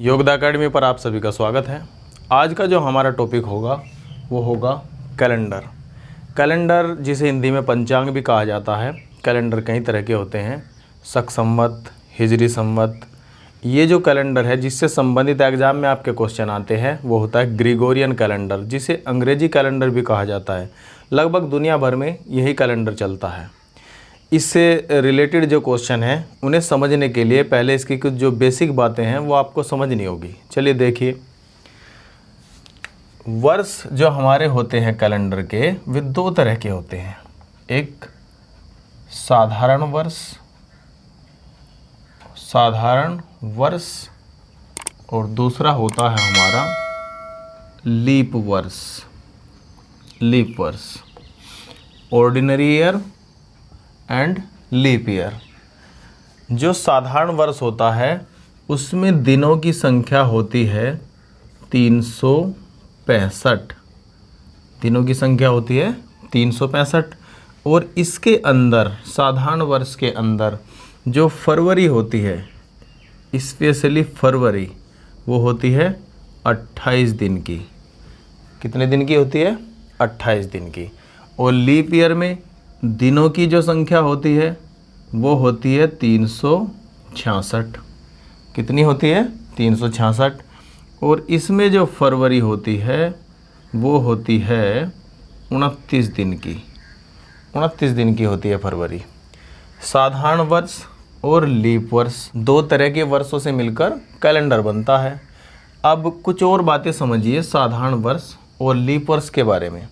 Yogoda academy पर आप सभी का स्वागत है। आज का जो हमारा टॉपिक होगा वो होगा कैलेंडर। कैलेंडर जिसे हिंदी में पंचांग भी कहा जाता है। कैलेंडर कई तरह के होते हैं, शक संवत, हिजरी संवत। ये जो कैलेंडर है जिससे संबंधित एग्जाम में आपके क्वेश्चन आते हैं वो होता है ग्रेगोरियन कैलेंडर, जिसे अंग्रेजी कैलेंडर भी कहा जाता है। लगभग दुनिया भर में यही कैलेंडर चलता है। इससे रिलेटेड जो क्वेश्चन हैं उन्हें समझने के लिए पहले इसकी कुछ जो बेसिक बातें हैं वो आपको समझनी होगी। चलिए देखिए, वर्ष जो हमारे होते हैं कैलेंडर के वे दो तरह के होते हैं। एक साधारण वर्ष और दूसरा होता है हमारा लीप वर्ष, ordinary year and leap year. जो साधारण वर्ष होता है उसमें दिनों की संख्या होती है 365। दिनों की संख्या होती है 365 और इसके अंदर साधारण वर्ष के अंदर जो फरवरी होती है, स्पेशली फरवरी, वो होती है 28 दिन की। कितने दिन की होती है? 28 दिन की। और लीप ईयर में दिनों की जो संख्या होती है वो होती है 366। कितनी होती है? 366। और इसमें जो फरवरी होती है वो होती है 29 दिन की। 29 दिन की होती है फरवरी। साधारण वर्ष और लीप वर्ष दो तरह के वर्षों से मिलकर कैलेंडर बनता है। अब कुछ और बातें समझिए साधारण वर्ष और लीप वर्ष के बारे में।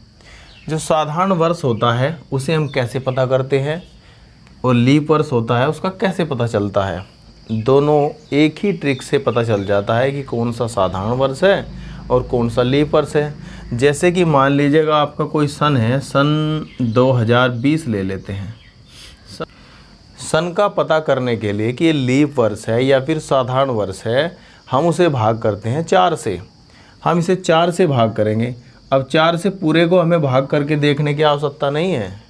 जो साधारण वर्ष होता है उसे हम कैसे पता करते हैं और लीप वर्ष होता है उसका कैसे पता चलता है? दोनों एक ही ट्रिक से पता चल जाता है कि कौन सा साधारण वर्ष है और कौन सा लीप वर्ष है। जैसे कि मान लीजिएगा आपका कोई सन है, सन 2020 ले लेते हैं। सन का पता करने के लिए कि ये लीप वर्ष है या फिर साधारण वर्ष है, हम उसे भाग करते हैं 4 से। हम इसे 4 से भाग करेंगे। अब 4 से पूरे को हमें भाग करके देखने की आवश्यकता नहीं है।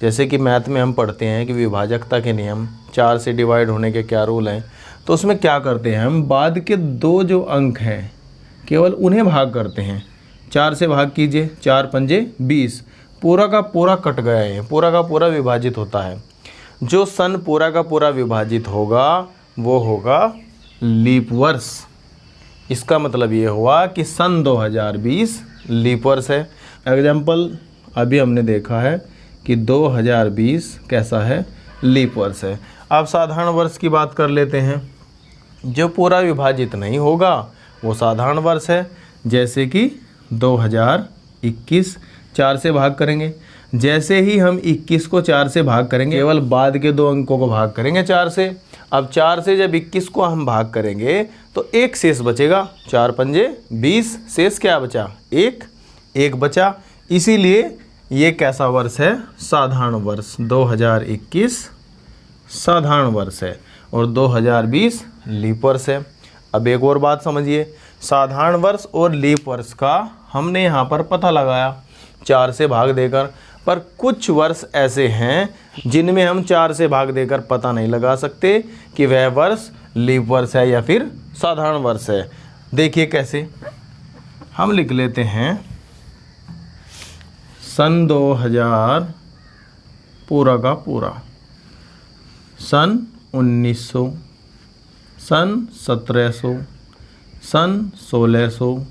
जैसे कि मैथ में हम पढ़ते हैं कि विभाजकता के नियम, 4 से डिवाइड होने के क्या रूल हैं, तो उसमें क्या करते हैं हम बाद के 2 जो अंक हैं केवल उन्हें भाग करते हैं। 4 से भाग कीजिए, 4 पंजे 20, पूरा का पूरा कट गया है, पूरा का पूरा विभाजित होता है। जो सन पूरा का पूरा विभाजित होगा वो होगा लीप वर्ष। इसका मतलब ये हुआ कि सन 2020 लीप वर्ष है। एग्जाम्पल अभी हमने देखा है कि 2020 कैसा है? लीप वर्ष है। अब साधारण वर्ष की बात कर लेते हैं। जो पूरा विभाजित नहीं होगा वो साधारण वर्ष है। जैसे कि 2021 4 से भाग करेंगे। जैसे ही हम 21 को 4 से भाग करेंगे, केवल बाद के 2 अंकों को भाग करेंगे 4 से। अब 4 से जब 21 को हम भाग करेंगे तो एक शेष बचेगा। 4 पंजे 20, शेष क्या बचा? एक बचा। इसीलिए ये कैसा वर्ष है? साधारण वर्ष। 2021 साधारण वर्ष है और 2020 लीप वर्ष है। अब एक और बात समझिए, साधारण वर्ष और लीप वर्ष का हमने यहाँ पर पता लगाया 4 से भाग देकर, पर कुछ वर्ष ऐसे हैं जिनमें हम 4 से भाग देकर पता नहीं लगा सकते कि वह वर्ष लीप वर्ष है या फिर साधारण वर्ष है। देखिए कैसे, हम लिख लेते हैं सन 2000 पूरा का पूरा, सन 1900, सन 1700, सन 1600,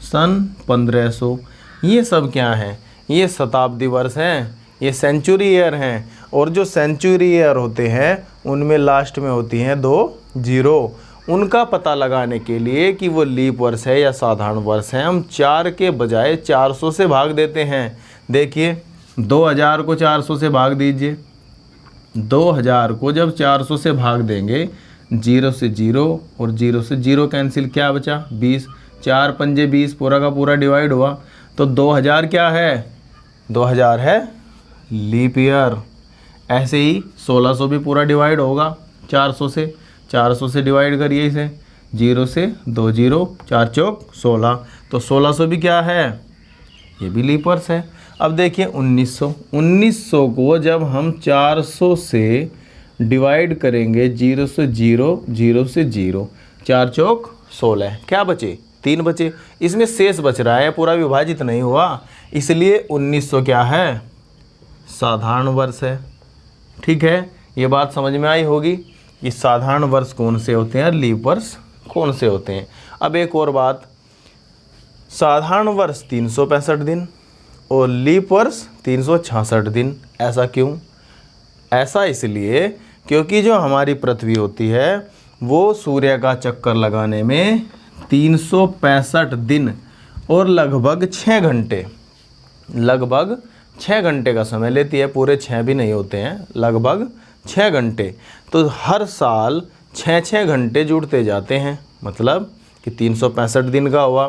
सन 1500। ये सब क्या हैं? ये शताब्दी वर्ष हैं, ये सेंचुरी ईयर हैं। और जो सेंचुरी ईयर होते हैं उनमें लास्ट में होती हैं 2 जीरो। उनका पता लगाने के लिए कि वो लीप वर्ष है या साधारण वर्ष है, हम 4 के बजाय 400 से भाग देते हैं। देखिए 2000 को 400 से भाग दीजिए। 2000 को जब 400 से भाग देंगे, 0 से 0 और 0 से 0 कैंसिल, क्या बचा? 20। 4 पंजे 20, पूरा का पूरा डिवाइड हुआ तो 2000 क्या है? 2000 है लीप ईयर। ऐसे ही 1600 भी पूरा डिवाइड होगा 400 से। 400 से डिवाइड करिए इसे, 0 से 2 0, 4 चौक 16, तो 1600 भी क्या है? ये भी लीप वर्ष है। अब देखिए 1900 को जब हम 400 से डिवाइड करेंगे, 0 से 0, 0 से 0, 4 चौक 16, क्या बचे 3 बचे, इसमें शेष बच रहा है, पूरा विभाजित नहीं हुआ, इसलिए 1900 क्या है, साधारण वर्ष है। ठीक है, ये बात समझ में आई होगी कि साधारण वर्ष कौन से होते हैं, लीप वर्ष कौन से होते हैं। अब एक और बात, साधारण वर्ष 365 दिन और लीप वर्ष 366 दिन। ऐसा क्यों? ऐसा इसलिए क्योंकि जो हमारी पृथ्वी होती है वो सूर्य का चक्कर लगाने में 365 दिन और लगभग 6 घंटे, लगभग 6 घंटे का समय लेती है, पूरे 6 भी नहीं होते हैं, लगभग 6 घंटे। तो हर साल 6-6 घंटे जुड़ते जाते हैं, मतलब कि 365 दिन का हुआ,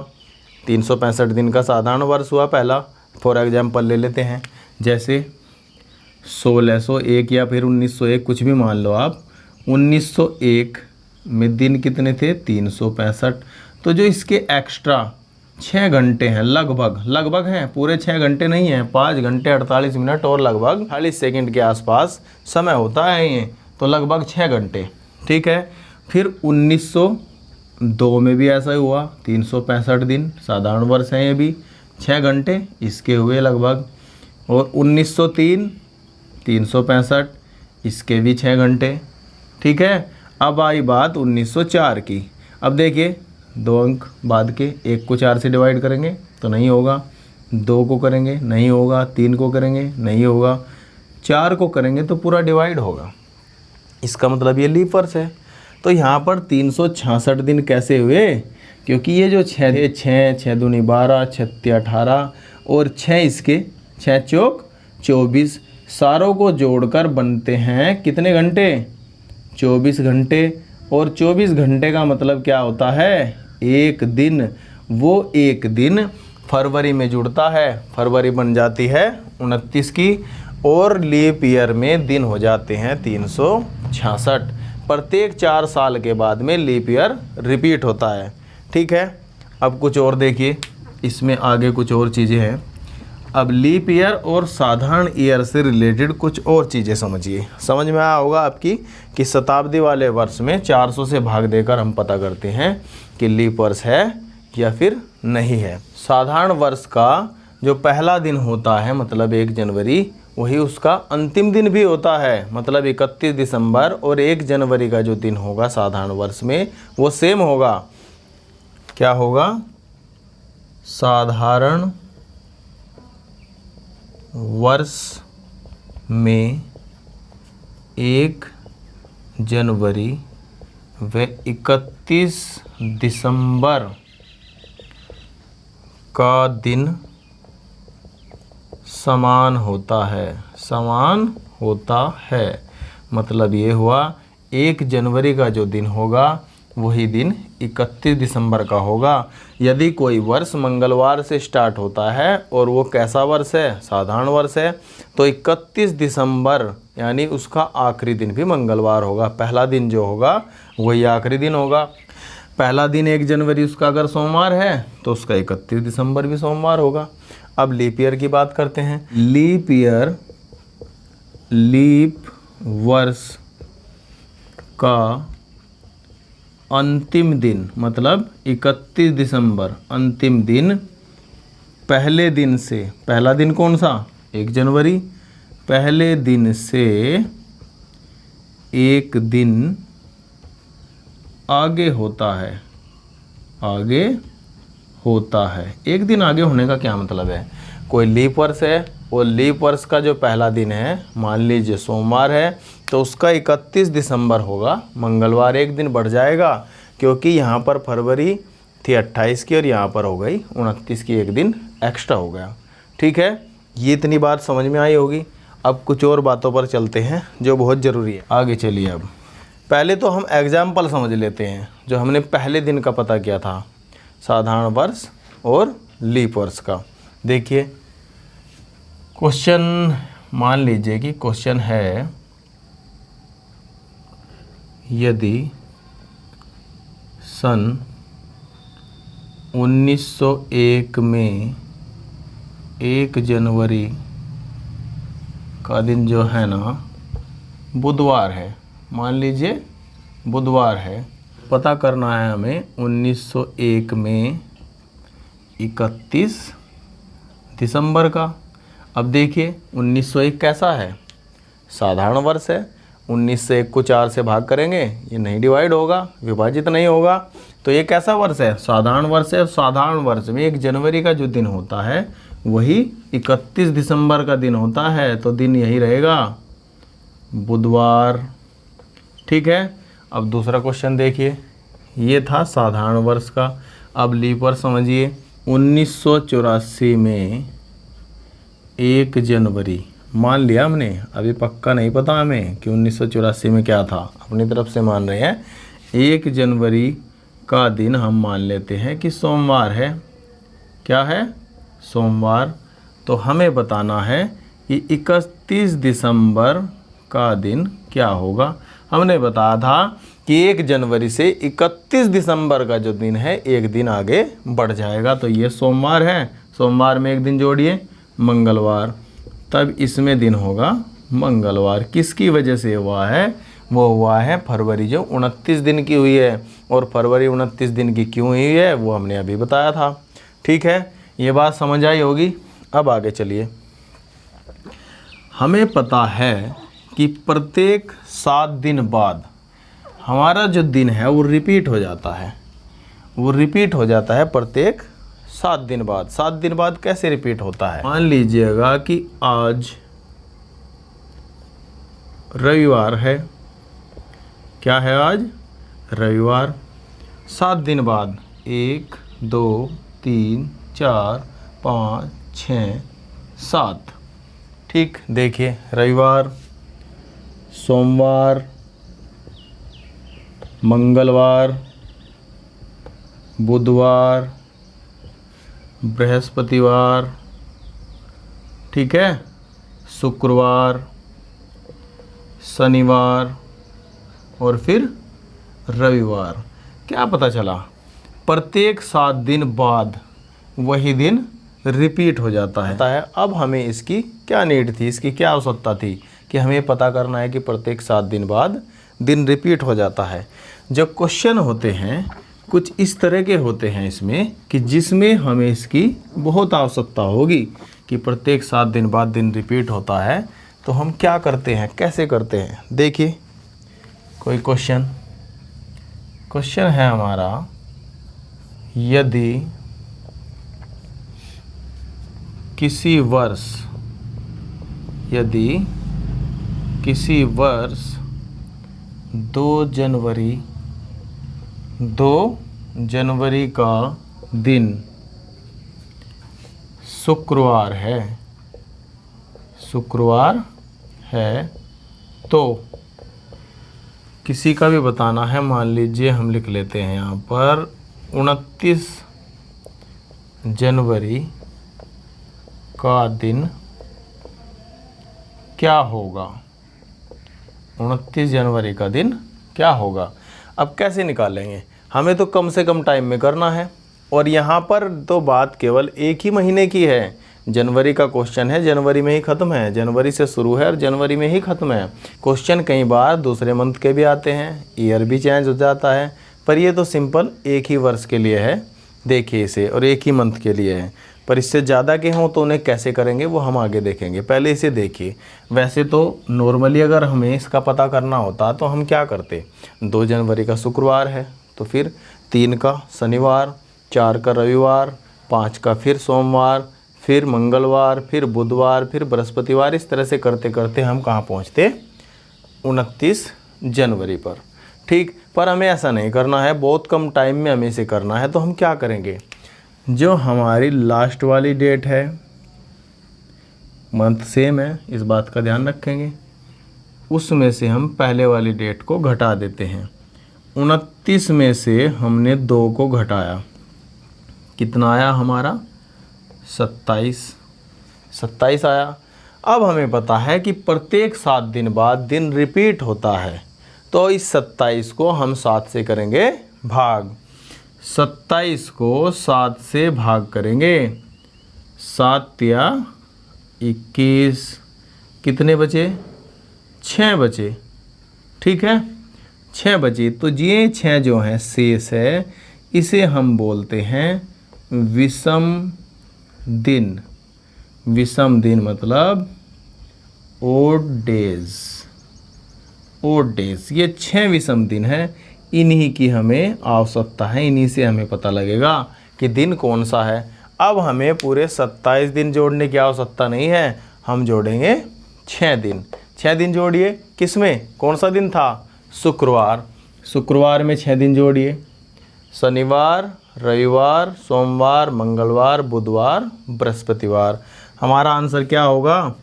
365 दिन का साधारण वर्ष हुआ पहला। फॉर एग्जाम्पल ले लेते हैं, जैसे 1601 या फिर 1901, कुछ भी मान लो आप। 1901 में दिन कितने थे, 365। तो जो इसके एक्स्ट्रा 6 घंटे हैं, लगभग हैं, पूरे 6 घंटे नहीं हैं, 5 घंटे 48 मिनट और लगभग 40 सेकंड के आसपास समय होता है ये, तो लगभग 6 घंटे। ठीक है, फिर 1902 में भी ऐसा ही हुआ, 365 दिन, साधारण वर्ष है ये भी, 6 घंटे इसके हुए लगभग। और 1903 365, इसके भी 6 घंटे। ठीक है, अब आई बात 1904 की। अब देखिए 2 अंक बाद के, 1 को 4 से डिवाइड करेंगे तो नहीं होगा, 2 को करेंगे नहीं होगा, 3 को करेंगे नहीं होगा, 4 को करेंगे तो पूरा डिवाइड होगा। इसका मतलब ये लीप वर्ष है। तो यहाँ पर 366 दिन कैसे हुए, क्योंकि ये जो 6 दूनी 12, 6 18 और 6 इसके 6 चौक 24, सारों को जोड़कर बनते हैं कितने घंटे, 24 घंटे। और 24 घंटे का मतलब क्या होता है, एक दिन। वो एक दिन फरवरी में जुड़ता है, फरवरी बन जाती है 29 की, और लीप ईयर में दिन हो जाते हैं 366। प्रत्येक 4 साल के बाद में लीप ईयर रिपीट होता है। ठीक है, अब कुछ और देखिए, इसमें आगे कुछ और चीज़ें हैं। अब लीप ईयर और साधारण ईयर से रिलेटेड कुछ और चीज़ें समझिए। समझ में आया होगा आपकी कि शताब्दी वाले वर्ष में 400 से भाग देकर हम पता करते हैं कि लीप वर्ष है या फिर नहीं है। साधारण वर्ष का जो पहला दिन होता है, मतलब 1 जनवरी, वही उसका अंतिम दिन भी होता है, मतलब 31 दिसंबर और 1 जनवरी का जो दिन होगा साधारण वर्ष में वो सेम होगा। क्या होगा, साधारण वर्ष में 1 जनवरी व 31 दिसंबर का दिन समान होता है, समान होता है। मतलब ये हुआ 1 जनवरी का जो दिन होगा वही दिन 31 दिसंबर का होगा। यदि कोई वर्ष मंगलवार से स्टार्ट होता है और वो कैसा वर्ष है, साधारण वर्ष है, तो 31 दिसंबर यानी उसका आखिरी दिन भी मंगलवार होगा। पहला दिन जो होगा वही आखिरी दिन होगा। पहला दिन 1 जनवरी उसका अगर सोमवार है तो उसका 31 दिसंबर भी सोमवार होगा। अब लीप ईयर की बात करते हैं। लीप ईयर, लीप वर्ष का अंतिम दिन, मतलब 31 दिसंबर, अंतिम दिन पहले दिन से, पहला दिन कौन सा, 1 जनवरी, पहले दिन से 1 दिन आगे होता है, आगे होता है। 1 दिन आगे होने का क्या मतलब है, कोई लीप वर्ष है और लीप वर्ष का जो पहला दिन है, मान लीजिए सोमवार है, तो उसका 31 दिसंबर होगा, मंगलवार 1 दिन बढ़ जाएगा, क्योंकि यहाँ पर फरवरी थी 28 की और यहाँ पर हो गई 29 की, 1 दिन एक्स्ट्रा हो गया। ठीक है, ये इतनी बात समझ में आई होगी। अब कुछ और बातों पर चलते हैं जो बहुत ज़रूरी है। आगे चलिए, अब पहले तो हम एग्जाम्पल समझ लेते हैं जो हमने पहले दिन का पता किया था, साधारण वर्ष और लीप वर्ष का। देखिए क्वेश्चन, मान लीजिए कि क्वेश्चन है, यदि सन 1901 में 1 जनवरी का दिन जो है ना बुधवार है, मान लीजिए बुधवार है, पता करना है हमें 1901 में 31 दिसंबर का। अब देखिए 1901 कैसा है, साधारण वर्ष है। 1901 को 4 से भाग करेंगे, ये नहीं डिवाइड होगा, विभाजित नहीं होगा, तो ये कैसा वर्ष है, साधारण वर्ष है। साधारण वर्ष में 1 जनवरी का जो दिन होता है वही 31 दिसंबर का दिन होता है, तो दिन यही रहेगा, बुधवार। ठीक है। अब दूसरा क्वेश्चन देखिए, ये था साधारण वर्ष का। अब लीप वर्ष समझिए। 1984 में 1 जनवरी मान लिया हमने, अभी पक्का नहीं पता हमें कि 1984 में क्या था, अपनी तरफ से मान रहे हैं। 1 जनवरी का दिन हम मान लेते हैं कि सोमवार है। क्या है, सोमवार। तो हमें बताना है कि 31 दिसंबर का दिन क्या होगा। हमने बताया था कि 1 जनवरी से 31 दिसंबर का जो दिन है एक दिन आगे बढ़ जाएगा, तो ये सोमवार है। सोमवार में एक दिन जोड़िए, मंगलवार, तब इसमें दिन होगा मंगलवार। किसकी वजह से हुआ है, वो हुआ है फरवरी जो 29 दिन की हुई है, और फरवरी 29 दिन की क्यों हुई है वो हमने अभी बताया था। ठीक है, ये बात समझ आई होगी। अब आगे चलिए। हमें पता है कि प्रत्येक 7 दिन बाद हमारा जो दिन है वो रिपीट हो जाता है, वो रिपीट हो जाता है प्रत्येक 7 दिन बाद। 7 दिन बाद कैसे रिपीट होता है, मान लीजिएगा कि आज रविवार है। क्या है, आज रविवार। 7 दिन बाद 1 2 3 4 5 6 7। ठीक, देखिए रविवार, सोमवार, मंगलवार, बुधवार, बृहस्पतिवार, ठीक है, शुक्रवार, शनिवार और फिर रविवार। क्या पता चला, प्रत्येक 7 दिन बाद वही दिन रिपीट हो जाता है। अब हमें इसकी क्या नीड थी, इसकी क्या आवश्यकता थी कि हमें पता करना है कि प्रत्येक 7 दिन बाद दिन रिपीट हो जाता है। जो क्वेश्चन होते हैं कुछ इस तरह के होते हैं इसमें कि जिसमें हमें इसकी बहुत आवश्यकता होगी कि प्रत्येक 7 दिन बाद दिन रिपीट होता है, तो हम क्या करते हैं, कैसे करते हैं। देखिए कोई क्वेश्चन है हमारा, यदि किसी वर्ष 2 जनवरी का दिन शुक्रवार है, तो किसी का भी बताना है। मान लीजिए हम लिख लेते हैं यहाँ पर 29 जनवरी का दिन क्या होगा। 29 जनवरी का दिन क्या होगा। अब कैसे निकालेंगे, हमें तो कम से कम टाइम में करना है, और यहाँ पर तो बात केवल एक ही महीने की है। जनवरी का क्वेश्चन है, जनवरी में ही ख़त्म है, जनवरी से शुरू है और जनवरी में ही ख़त्म है। क्वेश्चन कई बार दूसरे मंथ के भी आते हैं, ईयर भी चेंज हो जाता है, पर ये तो सिंपल एक ही वर्ष के लिए है, देखिए इसे, और एक ही मंथ के लिए है। पर इससे ज़्यादा के हों तो उन्हें कैसे करेंगे वो हम आगे देखेंगे, पहले इसे देखिए। वैसे तो नॉर्मली अगर हमें इसका पता करना होता तो हम क्या करते, 2 जनवरी का शुक्रवार है तो फिर 3 का शनिवार, 4 का रविवार, 5 का फिर सोमवार, फिर मंगलवार, फिर बुधवार, फिर बृहस्पतिवार। इस तरह से करते करते हम कहाँ पहुँचते, 29 जनवरी पर। ठीक, पर हमें ऐसा नहीं करना है, बहुत कम टाइम में हमें इसे करना है। तो हम क्या करेंगे, जो हमारी लास्ट वाली डेट है, मंथ सेम है, इस बात का ध्यान रखेंगे, उसमें से हम पहले वाली डेट को घटा देते हैं। 29 में से हमने 2 को घटाया, कितना आया हमारा, 27 आया। अब हमें पता है कि प्रत्येक 7 दिन बाद दिन रिपीट होता है, तो इस 27 को हम 7 से करेंगे भाग। 27 को 7 से भाग करेंगे, 7 या 21, कितने बचे, 6 बचे। ठीक है, 6 बचे, तो ये 6 जो हैं शेष है, इसे हम बोलते हैं विषम दिन। विषम दिन मतलब ओड डेज। ओड डेज, ये 6 विषम दिन है, इन्हीं की हमें आवश्यकता है, इन्हीं से हमें पता लगेगा कि दिन कौन सा है। अब हमें पूरे 27 दिन जोड़ने की आवश्यकता नहीं है, हम जोड़ेंगे 6 दिन। 6 दिन जोड़िए, किस में, कौन सा दिन था, शुक्रवार। शुक्रवार में 6 दिन जोड़िए, शनिवार, रविवार, सोमवार, मंगलवार, बुधवार, बृहस्पतिवार। हमारा आंसर क्या होगा,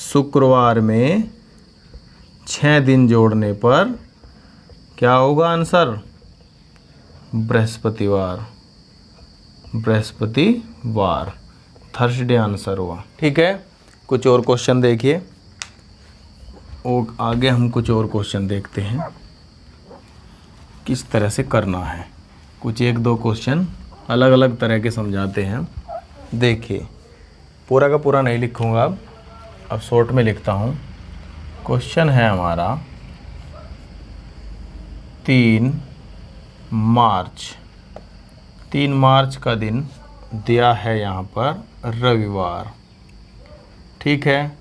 शुक्रवार में 6 दिन जोड़ने पर क्या होगा आंसर, बृहस्पतिवार। बृहस्पतिवार, थर्सडे आंसर हुआ। ठीक है, कुछ और क्वेश्चन देखिए, और आगे हम कुछ और क्वेश्चन देखते हैं किस तरह से करना है। कुछ 1-2 क्वेश्चन अलग अलग तरह के समझाते हैं। देखिए, पूरा का पूरा नहीं लिखूंगा, अब शॉर्ट में लिखता हूँ। क्वेश्चन है हमारा 3 मार्च। 3 मार्च का दिन दिया है यहाँ पर रविवार, ठीक है,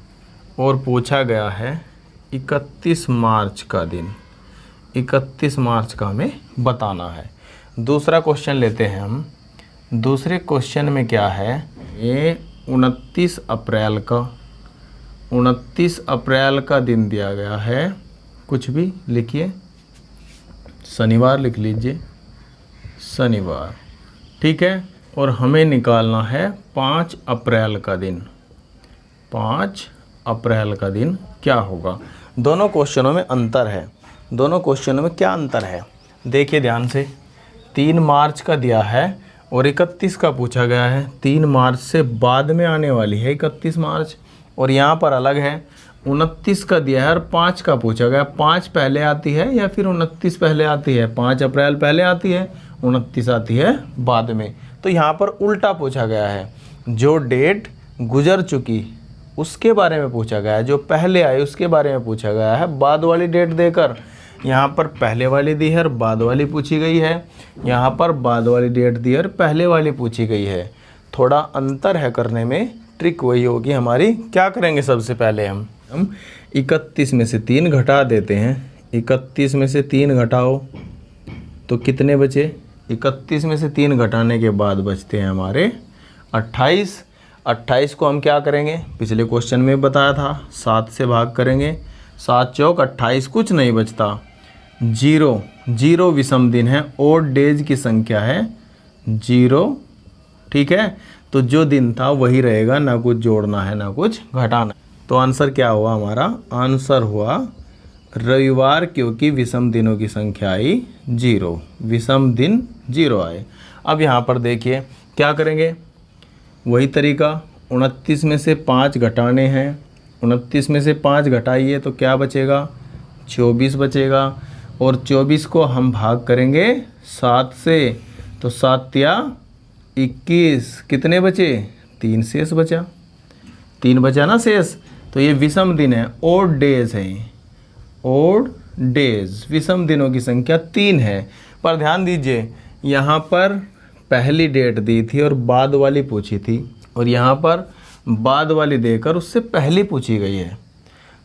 और पूछा गया है 31 मार्च का दिन। 31 मार्च का हमें बताना है। दूसरा क्वेश्चन लेते हैं हम। दूसरे क्वेश्चन में क्या है, ये 29 अप्रैल का, 29 अप्रैल का दिन दिया गया है, कुछ भी लिखिए, शनिवार लिख लीजिए, शनिवार, ठीक है। और हमें निकालना है 5 अप्रैल का दिन। 5 अप्रैल का दिन क्या होगा। दोनों क्वेश्चनों में अंतर है। दोनों क्वेश्चनों में क्या अंतर है, देखिए ध्यान से। 3 मार्च का दिया है और 31 का पूछा गया है। 3 मार्च से बाद में आने वाली है 31 मार्च, और यहाँ पर अलग है 29 का दिया है और 5 का पूछा गया। 5 पहले आती है या फिर 29 पहले आती है। 5 अप्रैल पहले आती है, 29 आती है बाद में। तो यहाँ पर उल्टा पूछा गया है, जो डेट गुजर चुकी उसके बारे में पूछा गया है, जो पहले आई उसके बारे में पूछा गया है, बाद वाली डेट देकर। यहाँ पर पहले वाली दी है और बाद वाली पूछी गई है, यहाँ पर बाद वाली डेट दी है और पहले वाली पूछी गई है। थोड़ा अंतर है करने में, ट्रिक वही होगी हमारी। क्या करेंगे, सबसे पहले हम 31 में से 3 घटा देते हैं। 31 में से 3 घटाओ तो कितने बचे, 31 में से 3 घटाने के बाद बचते हैं हमारे 28। 28 को हम क्या करेंगे, पिछले क्वेश्चन में बताया था, 7 से भाग करेंगे। 7 चौक 28, कुछ नहीं बचता, 0। 0 विषम दिन है, ओड डेज की संख्या है 0, ठीक है। तो जो दिन था वही रहेगा, ना कुछ जोड़ना है ना कुछ घटाना। तो आंसर क्या हुआ हमारा, आंसर हुआ रविवार, क्योंकि विषम दिनों की संख्या आई 0, विषम दिन 0 आए। अब यहाँ पर देखिए क्या करेंगे, वही तरीका, 29 में से 5 घटाने हैं। 29 में से 5 घटाइए तो क्या बचेगा, 24 बचेगा। और 24 को हम भाग करेंगे 7 से, तो 7 या 21, कितने बचे, 3 शेष बचा, 3 बचा ना शेष। तो ये विषम दिन है, ओड डेज है, ओड डेज, विषम दिनों की संख्या 3 है। पर ध्यान दीजिए, यहाँ पर पहली डेट दी थी और बाद वाली पूछी थी, और यहाँ पर बाद वाली देकर उससे पहली पूछी गई है।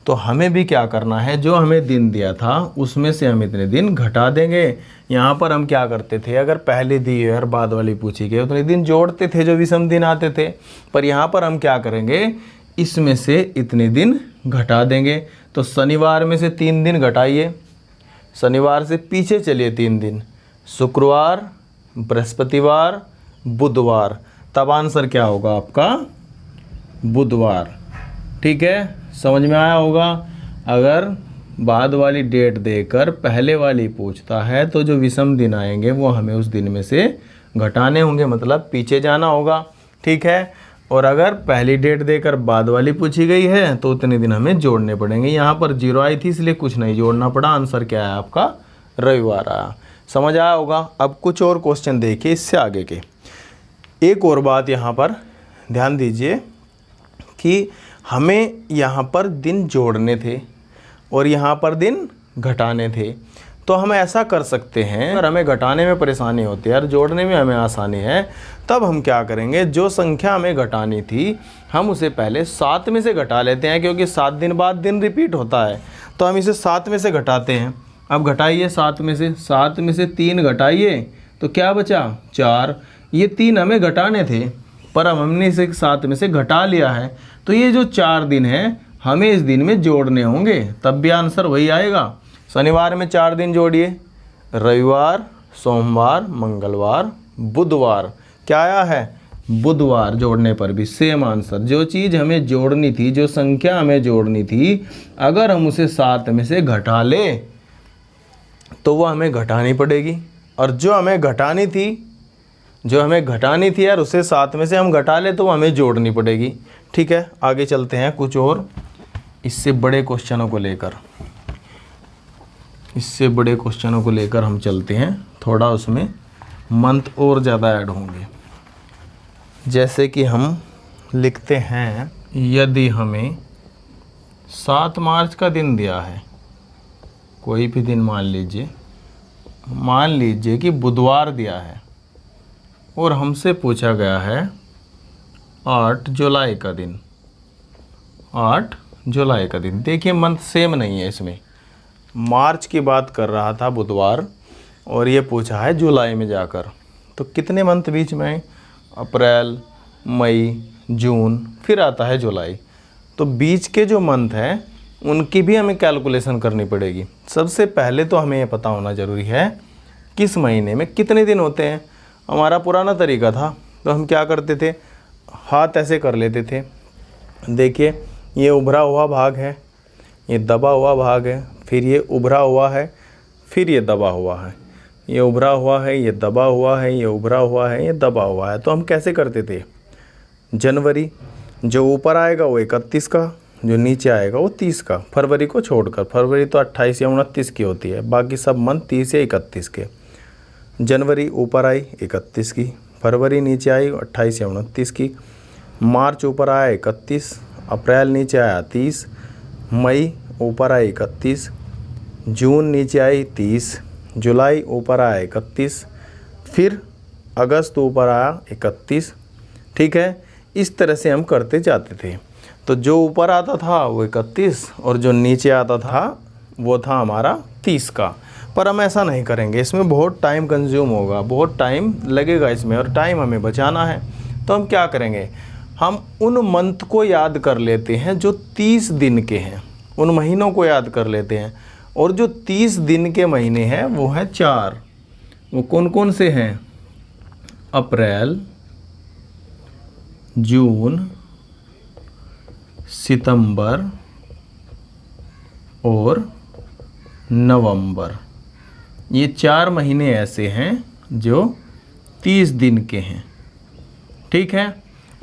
तो हमें भी क्या करना है, जो हमें दिन दिया था उसमें से हम इतने दिन घटा देंगे। यहाँ पर हम क्या करते थे, अगर पहले दी है और बाद वाली पूछी गई उतने दिन जोड़ते थे जो विषम दिन आते थे। पर यहाँ पर हम क्या करेंगे, इसमें से इतने दिन घटा देंगे। तो शनिवार में से 3 दिन घटाइए, शनिवार से पीछे चलिए 3 दिन, शुक्रवार, बृहस्पतिवार, बुधवार, तब आंसर क्या होगा आपका, बुधवार, ठीक है। समझ में आया होगा। अगर बाद वाली डेट देकर पहले वाली पूछता है तो जो विषम दिन आएंगे वो हमें उस दिन में से घटाने होंगे, मतलब पीछे जाना होगा, ठीक है। और अगर पहली डेट देकर बाद वाली पूछी गई है तो उतने दिन हमें जोड़ने पड़ेंगे। यहाँ पर 0 आई थी इसलिए कुछ नहीं जोड़ना पड़ा, आंसर क्या है आपका, रविवार आया। समझ आया होगा। अब कुछ और क्वेश्चन देखिए इससे आगे के। एक और बात यहाँ पर ध्यान दीजिए कि हमें यहाँ पर दिन जोड़ने थे और यहाँ पर दिन घटाने थे। तो हम ऐसा कर सकते हैं, अगर हमें घटाने में परेशानी होती है और जोड़ने में हमें आसानी है, तब हम क्या करेंगे, जो संख्या हमें घटानी थी हम उसे पहले 7 में से घटा लेते हैं, क्योंकि 7 दिन बाद दिन रिपीट होता है, तो हम इसे 7 में से घटाते हैं। अब घटाइए 7 में से 3 घटाइए तो क्या बचा 4। ये 3 हमें घटाने थे पर अब हमने इसे 7 में से घटा लिया है, तो ये जो 4 दिन है हमें इस दिन में जोड़ने होंगे, तब भी आंसर वही आएगा। शनिवार में 4 दिन जोड़िए, रविवार, सोमवार, मंगलवार, बुधवार। क्या आया है, बुधवार। जोड़ने पर भी सेम आंसर। जो चीज़ हमें जोड़नी थी, जो संख्या हमें जोड़नी थी, अगर हम उसे 7 में से घटा ले तो वो हमें घटानी पड़ेगी, और जो हमें घटानी थी यार उसे 7 में से हम घटा ले तो वो हमें जोड़नी पड़ेगी। ठीक है, आगे चलते हैं कुछ और इससे बड़े क्वेश्चनों को लेकर हम चलते हैं। थोड़ा उसमें मंथ और ज़्यादा ऐड होंगे। जैसे कि हम लिखते हैं, यदि हमें 7 मार्च का दिन दिया है, कोई भी दिन मान लीजिए कि बुधवार दिया है, और हमसे पूछा गया है 8 जुलाई का दिन। 8 जुलाई का दिन, देखिए मंथ सेम नहीं है, इसमें मार्च की बात कर रहा था बुधवार, और ये पूछा है जुलाई में जाकर, तो कितने मंथ बीच में, अप्रैल, मई, जून, फिर आता है जुलाई, तो बीच के जो मंथ हैं उनकी भी हमें कैलकुलेशन करनी पड़ेगी। सबसे पहले तो हमें ये पता होना ज़रूरी है किस महीने में कितने दिन होते हैं। हमारा पुराना तरीका था, तो हम क्या करते थे, हाथ ऐसे कर लेते थे। देखिए ये उभरा हुआ भाग है, ये दबा हुआ भाग है, फिर ये उभरा हुआ है, फिर ये दबा हुआ है, ये उभरा हुआ है, ये दबा हुआ है, ये उभरा हुआ है, ये दबा हुआ है। तो हम कैसे करते थे, जनवरी जो ऊपर आएगा वो 31 का, जो नीचे आएगा वो 30 का, फरवरी को छोड़कर। फरवरी तो 28 या 29 की होती है, बाकी सब मंथ 30 या 31 के। जनवरी ऊपर आई 31 की, फरवरी नीचे आई 28 या 29 की, मार्च ऊपर आया 31, अप्रैल नीचे आया 30, मई ऊपर आई 31, जून नीचे आई 30, जुलाई ऊपर आया 31, फिर अगस्त ऊपर आया 31। ठीक है, इस तरह से हम करते जाते थे। तो जो ऊपर आता था वो 31 और जो नीचे आता था वो था हमारा 30 का। पर हम ऐसा नहीं करेंगे, इसमें बहुत टाइम कंज्यूम होगा, बहुत टाइम लगेगा इसमें, और टाइम हमें बचाना है। तो हम क्या करेंगे, हम उन मंथ को याद कर लेते हैं जो 30 दिन के हैं, उन महीनों को याद कर लेते हैं। और जो 30 दिन के महीने हैं वो हैं 4। वो कौन कौन से हैं, अप्रैल, जून, सितंबर और नवंबर। ये 4 महीने ऐसे हैं जो 30 दिन के हैं। ठीक है,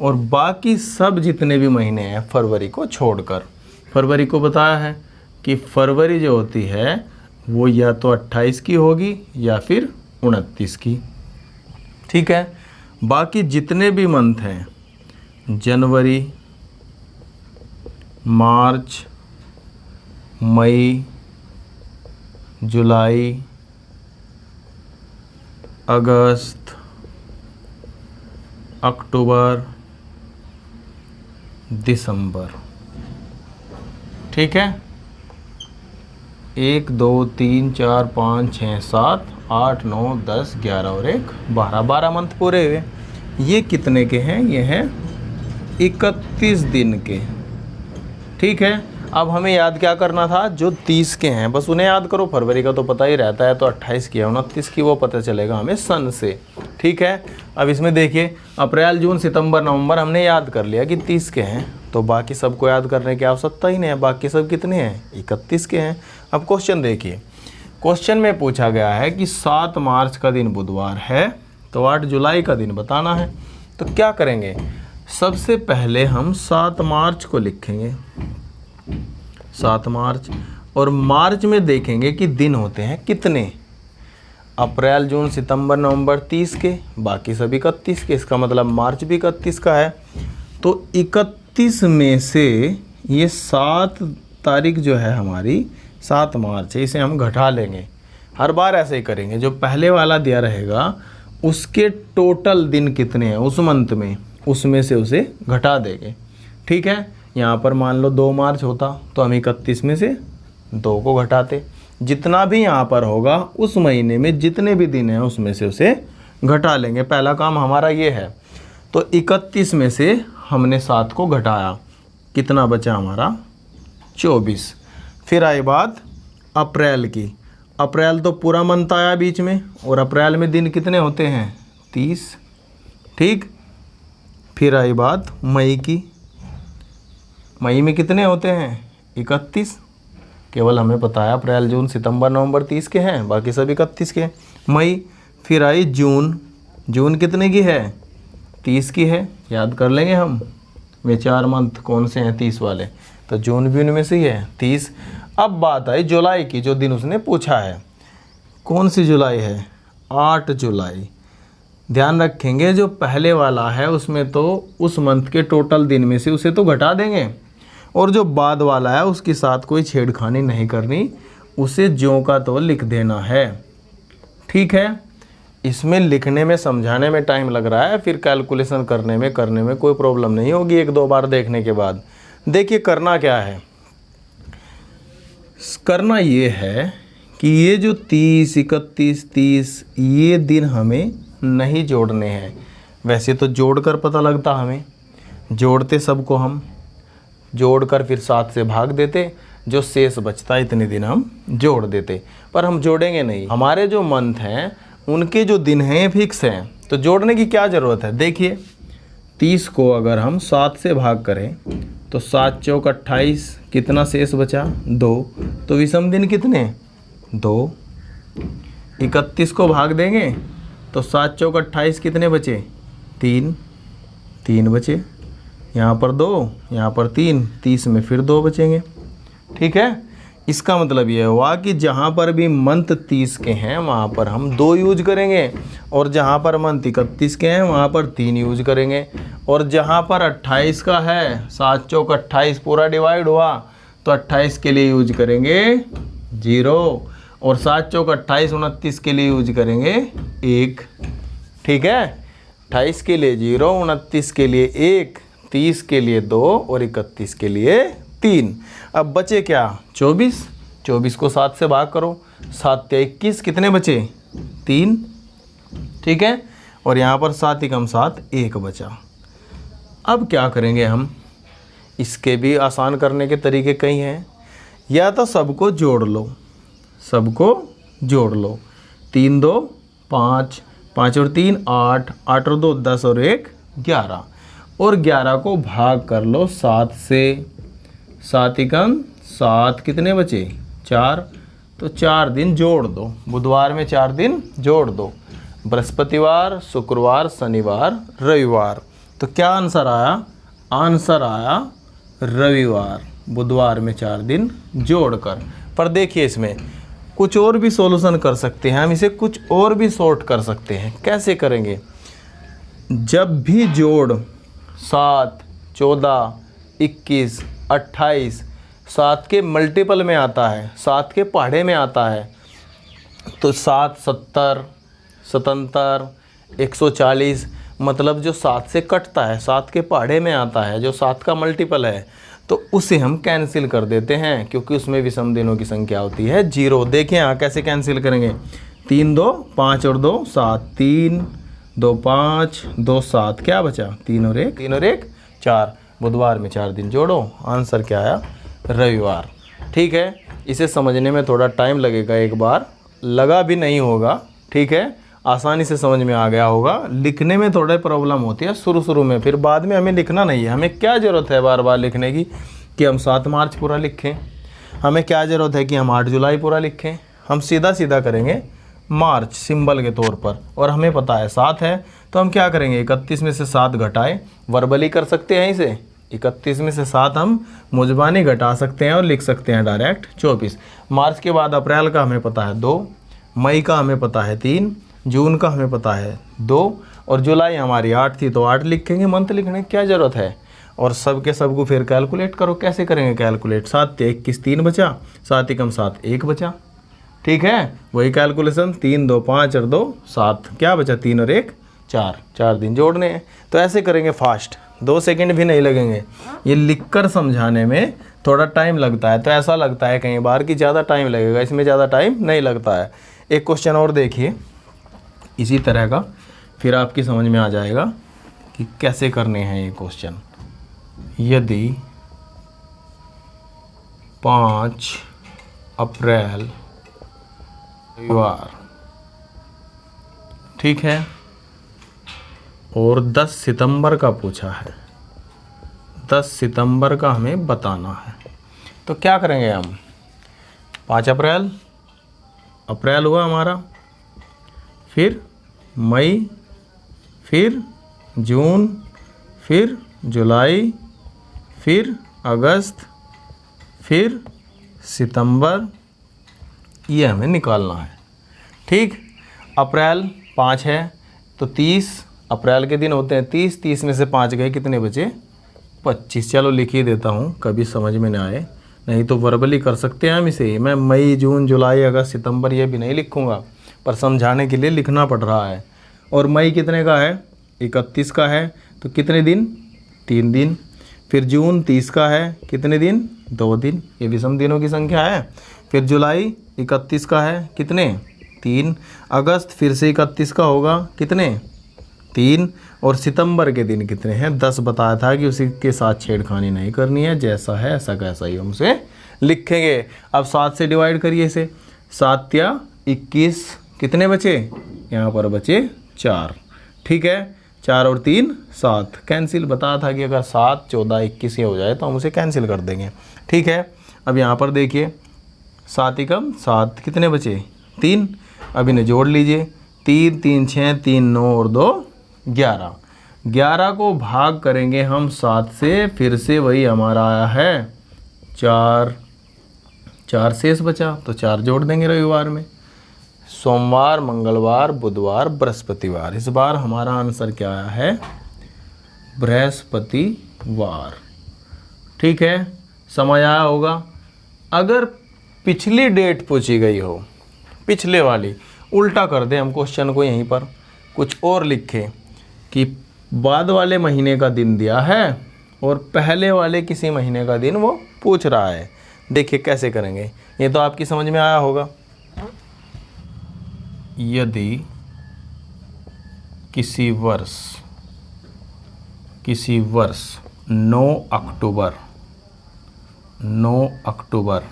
और बाकी सब जितने भी महीने हैं फरवरी को छोड़कर, फरवरी को बताया है कि फरवरी जो होती है वो या तो 28 की होगी या फिर 29 की। ठीक है, बाकी जितने भी मंथ हैं, जनवरी, मार्च, मई, जुलाई, अगस्त, अक्टूबर, दिसंबर। ठीक है, 1 2 3 4 5 6 7 8 9 10 11 और 1 12 मंथ पूरे हुए। ये कितने के हैं, ये हैं 31 दिन के। ठीक है, अब हमें याद क्या करना था, जो 30 के हैं बस उन्हें याद करो। फरवरी का तो पता ही रहता है, तो 28 की है, 29 की वो पता चलेगा हमें सन से। ठीक है, अब इसमें देखिए अप्रैल, जून, सितंबर, नवंबर हमने याद कर लिया कि 30 के हैं, तो बाकी सबको याद करने की आवश्यकता ही नहीं है। बाकी सब कितने हैं, 31 के हैं। अब क्वेश्चन देखिए, क्वेश्चन में पूछा गया है कि 7 मार्च का दिन बुधवार है, तो 8 जुलाई का दिन बताना है। तो क्या करेंगे, सबसे पहले हम 7 मार्च को लिखेंगे, 7 मार्च, और मार्च में देखेंगे कि दिन होते हैं कितने, अप्रैल, जून, सितंबर, नवंबर 30 के, बाकी सब 31 के। इसका मतलब मार्च भी 31 का है। तो 31 में से ये 7 तारीख जो है हमारी 7 मार्च है, इसे हम घटा लेंगे। हर बार ऐसे ही करेंगे। जो पहले वाला दिया रहेगा उसके टोटल दिन कितने हैं उस मंथ में, उसमें से उसे घटा देंगे। ठीक है, यहाँ पर मान लो 2 मार्च होता तो हम 31 में से 2 को घटाते। जितना भी यहाँ पर होगा उस महीने में जितने भी दिन हैं उसमें से उसे घटा लेंगे। पहला काम हमारा ये है। तो 31 में से हमने 7 को घटाया, कितना बचा हमारा 24। फिर आई बात अप्रैल की। अप्रैल तो पूरा मंथ आया बीच में, और अप्रैल में दिन कितने होते हैं 30। ठीक, फिर आई बात मई की। मई में कितने होते हैं 31। केवल हमें पता है अप्रैल जून सितंबर नवंबर 30 के हैं, बाकी सब 31 के। मई। फिर आई जून। जून कितने की है 30 की है, याद कर लेंगे हम। वे 4 मंथ कौन से हैं 30 वाले, तो जून भी उनमें से ही है 30। अब बात आई जुलाई की, जो दिन उसने पूछा है। कौन सी जुलाई है 8 जुलाई। ध्यान रखेंगे जो पहले वाला है उसमें तो उस मंथ के टोटल दिन में से उसे तो घटा देंगे, और जो बाद वाला है उसके साथ कोई छेड़खानी नहीं करनी, उसे ज्यों का तो लिख देना है। ठीक है, इसमें लिखने में समझाने में टाइम लग रहा है, फिर कैलकुलेशन करने में कोई प्रॉब्लम नहीं होगी 1-2 बार देखने के बाद। देखिए करना क्या है, करना ये है कि ये जो 30, 31, 30 ये दिन हमें नहीं जोड़ने हैं। वैसे तो जोड़कर पता लगता हमें, जोड़ते सबको हम, जोड़कर फिर 7 से भाग देते, जो शेष बचता इतने दिन हम जोड़ देते, पर हम जोड़ेंगे नहीं। हमारे जो मंथ हैं उनके जो दिन हैं फिक्स हैं, तो जोड़ने की क्या ज़रूरत है। देखिए 30 को अगर हम 7 से भाग करें तो 7 चौक 28, कितना शेष बचा 2, तो विषम दिन कितने 2। 31 को भाग देंगे तो 7 चौक 28 कितने बचे 3 बचे। यहाँ पर 2, यहाँ पर 3, 30 में फिर 2 बचेंगे। ठीक है, इसका मतलब ये हुआ कि जहाँ पर भी मंथ 30 के हैं वहाँ पर हम 2 यूज करेंगे, और जहाँ पर मंथ 31 के हैं वहाँ पर 3 यूज करेंगे, और जहाँ पर 28 का है 7 चौक 28 पूरा डिवाइड हुआ तो 28 के लिए यूज करेंगे 0, और 7 चौक 28 29 के लिए यूज करेंगे 1। ठीक है, 28 के लिए 0, 29 के लिए 1, 30 के लिए 2 और 31 के लिए 3। अब बचे क्या 24। 24 को 7 से भाग करो, 7 या 21 कितने बचे 3। ठीक है, और यहाँ पर 7 एकम 7 1 बचा। अब क्या करेंगे हम, इसके भी आसान करने के तरीके कई हैं। या तो सबको जोड़ लो, सबको जोड़ लो। 3 2 5, 5 और 3 8, 8 और 2 10 और 1 11, और 11 को भाग कर लो 7 से। 7 एकम 7 कितने बचे 4, तो 4 दिन जोड़ दो। बुधवार में 4 दिन जोड़ दो, बृहस्पतिवार, शुक्रवार, शनिवार, रविवार। तो क्या आंसर आया, आंसर आया रविवार। बुधवार में 4 दिन जोड़कर। पर देखिए इसमें कुछ और भी सॉल्यूशन कर सकते हैं हम, इसे कुछ और भी सॉर्ट कर सकते हैं। कैसे करेंगे, जब भी जोड़ 7, 14, 21, 28 7 के मल्टीपल में आता है, 7 के पहाड़े में आता है, तो 7 70, 77, 140, मतलब जो 7 से कटता है 7 के पहाड़े में आता है, जो 7 का मल्टीपल है, तो उसे हम कैंसिल कर देते हैं, क्योंकि उसमें विषम दिनों की संख्या होती है 0। देखिए यहाँ कैसे कैंसिल करेंगे, 3 2 5 और 2 7, 3 2 5 2 7, क्या बचा 3 और 1 4। बुधवार में 4 दिन जोड़ो, आंसर क्या आया रविवार। ठीक है, इसे समझने में थोड़ा टाइम लगेगा, एक बार लगा भी नहीं होगा। ठीक है, आसानी से समझ में आ गया होगा। लिखने में थोड़ा प्रॉब्लम होती है शुरू में, फिर बाद में हमें लिखना नहीं है। हमें क्या ज़रूरत है बार बार लिखने की कि हम 7 मार्च पूरा लिखें, हमें क्या ज़रूरत है कि हम 8 जुलाई पूरा लिखें। हम सीधा सीधा करेंगे मार्च सिंबल के तौर पर, और हमें पता है 7 है, तो हम क्या करेंगे 31 में से 7 घटाए, वर्बली कर सकते हैं इसे। 31 में से 7 हम मुजबानी घटा सकते हैं और लिख सकते हैं डायरेक्ट 24। मार्च के बाद अप्रैल का हमें पता है 2, मई का हमें पता है 3, जून का हमें पता है 2, और जुलाई हमारी 8 थी तो 8 लिखेंगे। मंथ लिखने की क्या ज़रूरत है, और सब के सब को फिर कैलकुलेट करो। कैसे करेंगे कैलकुलेट, 7 या 21 3 बचा, 7 एकम 7 1 बचा। ठीक है, वही कैलकुलेशन, 3 2 5 और 2 7, क्या बचा 3 और 1 4, 4 दिन जोड़ने हैं। तो ऐसे करेंगे फास्ट, 2 सेकंड भी नहीं लगेंगे। ये लिखकर समझाने में थोड़ा टाइम लगता है, तो ऐसा लगता है कई बार कि ज़्यादा टाइम लगेगा, इसमें ज़्यादा टाइम नहीं लगता है। एक क्वेश्चन और देखिए इसी तरह का, फिर आपकी समझ में आ जाएगा कि कैसे करने हैं ये क्वेश्चन। यदि 5 अप्रैल रविवार, ठीक है, और 10 सितंबर का पूछा है, 10 सितंबर का हमें बताना है, तो क्या करेंगे हम। 5 अप्रैल, अप्रैल हुआ हमारा, फिर मई, फिर जून, फिर जुलाई, फिर अगस्त, फिर सितंबर, ये हमें निकालना है। ठीक, अप्रैल 5 है तो 30 अप्रैल के दिन होते हैं 30, 30 में से 5 गए, कितने बचे 25। चलो लिख ही देता हूँ, कभी समझ में ना आए, नहीं तो वर्बली कर सकते हैं हम इसे। मैं मई, जून, जुलाई, अगस्त, सितंबर ये भी नहीं लिखूँगा, पर समझाने के लिए लिखना पड़ रहा है। और मई कितने का है 31 का है, तो कितने दिन 3 दिन। फिर जून 30 का है, कितने दिन 2 दिन, ये विषम दिनों की संख्या है। फिर जुलाई 31 का है, कितने 3। अगस्त फिर से 31 का होगा, कितने 3। और सितंबर के दिन कितने हैं 10 बताया था कि उसी के साथ छेड़खानी नहीं करनी है, जैसा है ऐसा कैसा ही हमसे लिखेंगे। अब 7 से डिवाइड करिए इसे, 7 या 21, कितने बचे यहाँ पर बचे 4। ठीक है, 4 और 3 7, कैंसिल बताया था कि अगर 7 14 21 ये हो जाए तो हम उसे कैंसिल कर देंगे। ठीक है, अब यहाँ पर देखिए 7 एकम 7, कितने बचे 3। अब इन्हें जोड़ लीजिए, 3 3 6, 3 9 और 2 11। 11 को भाग करेंगे हम 7 से, फिर से वही हमारा आया है 4, 4 शेष बचा तो 4 जोड़ देंगे रविवार में। सोमवार, मंगलवार, बुधवार, बृहस्पतिवार। इस बार हमारा आंसर क्या आया है बृहस्पतिवार। ठीक है, समझ आया होगा। अगर पिछली डेट पूछी गई हो, पिछले वाली, उल्टा कर दें हम क्वेश्चन को, यहीं पर कुछ और लिखें कि बाद वाले महीने का दिन दिया है और पहले वाले किसी महीने का दिन वो पूछ रहा है। देखिए कैसे करेंगे, ये तो आपकी समझ में आया होगा। यदि किसी वर्ष 9 अक्टूबर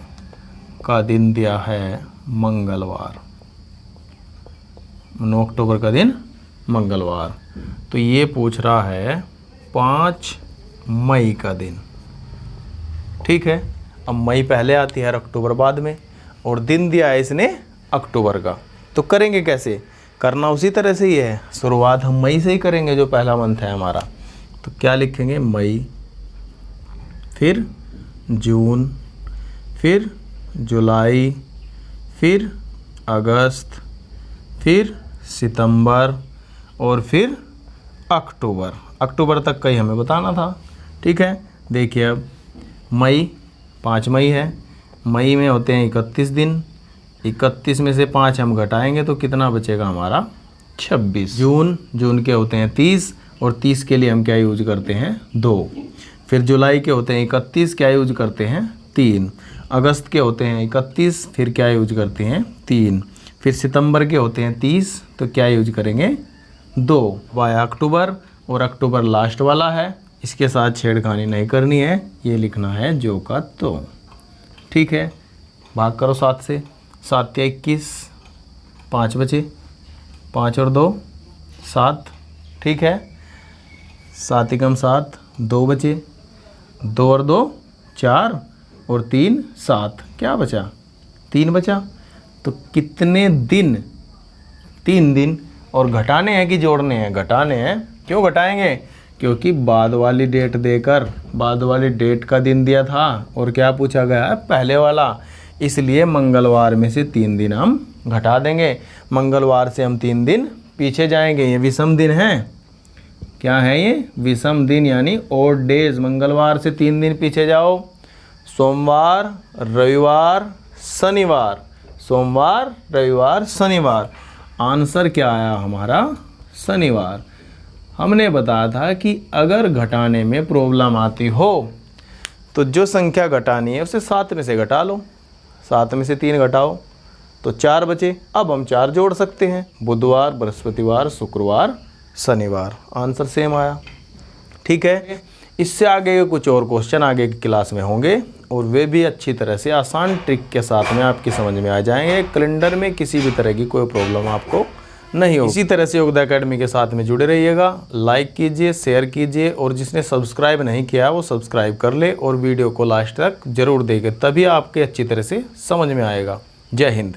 का दिन दिया है मंगलवार, 9 अक्टूबर का दिन मंगलवार, तो ये पूछ रहा है 5 मई का दिन। ठीक है, अब मई पहले आती है और अक्टूबर बाद में, और दिन दिया है इसने अक्टूबर का, तो करेंगे कैसे। करना उसी तरह से ही है, शुरुआत हम मई से ही करेंगे जो पहला मंथ है हमारा। तो क्या लिखेंगे मई, फिर जून, फिर जुलाई, फिर अगस्त, फिर सितंबर और फिर अक्टूबर। अक्टूबर तक का ही हमें बताना था। ठीक है, देखिए अब मई 5 मई है, मई में होते हैं 31 दिन, 31 में से 5 हम घटाएंगे तो कितना बचेगा हमारा 26। जून के होते हैं 30 और 30 के लिए हम क्या यूज करते हैं 2। फिर जुलाई के होते हैं 31, क्या यूज करते हैं 3। अगस्त के होते हैं 31, फिर क्या यूज करते हैं 3। फिर सितंबर के होते हैं 30, तो क्या यूज करेंगे 2। वाया अक्टूबर, और अक्टूबर लास्ट वाला है, इसके साथ छेड़खानी नहीं करनी है, ये लिखना है जो का तो। ठीक है, भाग करो 7 से, 7 या 21, 5 बचे, 5 और 2 7। ठीक है, 7 एकम 7, 2 बचे, 2 और 2 4 और 3 7, क्या बचा 3 बचा। तो कितने दिन 3 दिन। और घटाने हैं कि जोड़ने हैं, घटाने हैं। क्यों घटाएंगे, क्योंकि बाद वाली डेट देकर बाद वाली डेट का दिन दिया था और क्या पूछा गया है पहले वाला, इसलिए मंगलवार में से 3 दिन हम घटा देंगे। मंगलवार से हम 3 दिन पीछे जाएंगे, ये विषम दिन है। क्या है ये विषम दिन, यानी ओड डेज। मंगलवार से 3 दिन पीछे जाओ, सोमवार, रविवार, शनिवार। सोमवार, रविवार, शनिवार। आंसर क्या आया हमारा? शनिवार। हमने बताया था कि अगर घटाने में प्रॉब्लम आती हो तो जो संख्या घटानी है उसे 7 में से घटा लो। 7 में से 3 घटाओ तो 4 बचे। अब हम 4 जोड़ सकते हैं, बुधवार, बृहस्पतिवार, शुक्रवार, शनिवार। आंसर सेम आया। ठीक है, इससे आगे के कुछ और क्वेश्चन आगे की क्लास में होंगे और वे भी अच्छी तरह से आसान ट्रिक के साथ में आपकी समझ में आ जाएंगे। कैलेंडर में किसी भी तरह की कोई प्रॉब्लम आपको नहीं हो। इसी तरह से योगदा एकेडमी के साथ में जुड़े रहिएगा। लाइक कीजिए, शेयर कीजिए और जिसने सब्सक्राइब नहीं किया वो सब्सक्राइब कर ले और वीडियो को लास्ट तक जरूर देखें, तभी आपके अच्छी तरह से समझ में आएगा। जय हिंद।